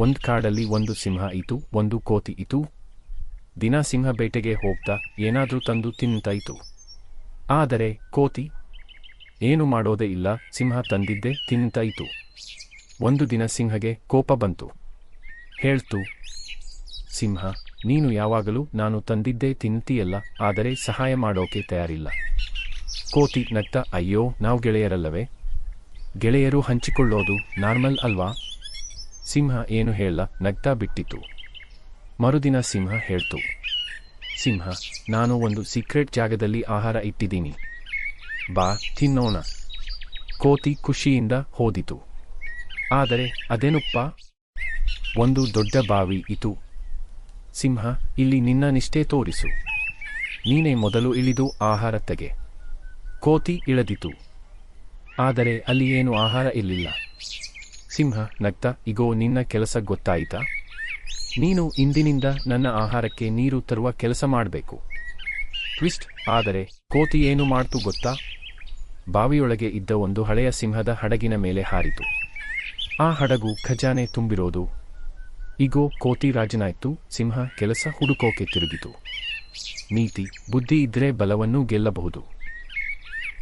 ಒಂದ್ ಕಾಡಲ್ಲಿ ಒಂದು ಸಿಂಹ ಇತ್ತು, ಒಂದು ಕೋತಿ ಇತ್ತು. ದಿನ ಸಿಂಹ ಬೇಟೆಗೆ ಹೋಗ್ತಾ ಏನಾದ್ರೂ ತಂದು ತಿಂತಾ ಇತ್ತು. ಆದರೆ ಕೋತಿ ಏನು ಮಾಡೋದೇ ಇಲ್ಲ, ಸಿಂಹ ತಂದಿದ್ದೇ ತಿಂತಾ ಇತ್ತು. ಒಂದು ದಿನ ಸಿಂಹಗೆ ಕೋಪ ಬಂತು. ಹೇಳ್ತು, ಸಿಂಹ, ನೀನು ಯಾವಾಗಲೂ ನಾನು ತಂದಿದ್ದೇ ತಿಂತೀಯಲ್ಲ, ಆದರೆ ಸಹಾಯ ಮಾಡೋಕೆ ತಯಾರಿಲ್ಲ. ಕೋತಿ ನಗ್ತಾ, ಅಯ್ಯೋ, ನಾವು ಗೆಳೆಯರಲ್ಲವೇ? ಗೆಳೆಯರು ಹಂಚಿಕೊಳ್ಳೋದು ನಾರ್ಮಲ್ ಅಲ್ವಾ? ಸಿಂಹ ಏನು ಹೇಳ, ನಗ್ತಾ ಬಿಟ್ಟಿತು. ಮರುದಿನ ಸಿಂಹ ಹೇಳ್ತು, ಸಿಂಹ, ನಾನು ಒಂದು ಸೀಕ್ರೆಟ್ ಜಾಗದಲ್ಲಿ ಆಹಾರ ಇಟ್ಟಿದ್ದೀನಿ, ಬಾ ತಿನ್ನೋಣ. ಕೋತಿ ಖುಷಿಯಿಂದ ಹೋದಿತು. ಆದರೆ ಅದೇನುಪ್ಪ? ಒಂದು ದೊಡ್ಡ ಬಾವಿ ಇತ್ತು. ಸಿಂಹ, ಇಲ್ಲಿ ನಿನ್ನ ನಿಷ್ಠೆ ತೋರಿಸು, ನೀನೇ ಮೊದಲು ಇಳಿದು ಆಹಾರ ತೆಗೆ. ಕೋತಿ ಇಳಿದಿತು. ಆದರೆ ಅಲ್ಲಿ ಏನು ಆಹಾರ ಇರಲಿಲ್ಲ. ಸಿಂಹ ನಗ್ತಾ, ಇಗೋ ನಿನ್ನ ಕೆಲಸ ಗೊತ್ತಾಯಿತಾ? ನೀನು ಇಂದಿನಿಂದ ನನ್ನ ಆಹಾರಕ್ಕೆ ನೀರು ತರುವ ಕೆಲಸ ಮಾಡಬೇಕು. ಟ್ವಿಸ್ಟ್. ಆದರೆ ಕೋತಿ ಏನು ಮಾಡ್ತು ಗೊತ್ತಾ? ಬಾವಿಯೊಳಗೆ ಇದ್ದ ಒಂದು ಹಳೆಯ ಸಿಂಹದ ಹಡಗಿನ ಮೇಲೆ ಹಾರಿತು. ಆ ಹಡಗು ಖಜಾನೆ ತುಂಬಿರೋದು. ಇಗೋ ಕೋತಿ ರಾಜನಾಯ್ತು, ಸಿಂಹ ಕೆಲಸ ಹುಡುಕೋಕೆ ತಿರುಗಿತು. ನೀತಿ, ಬುದ್ಧಿ ಇದ್ರೆ ಬಲವನ್ನು ಗೆಲ್ಲಬಹುದು.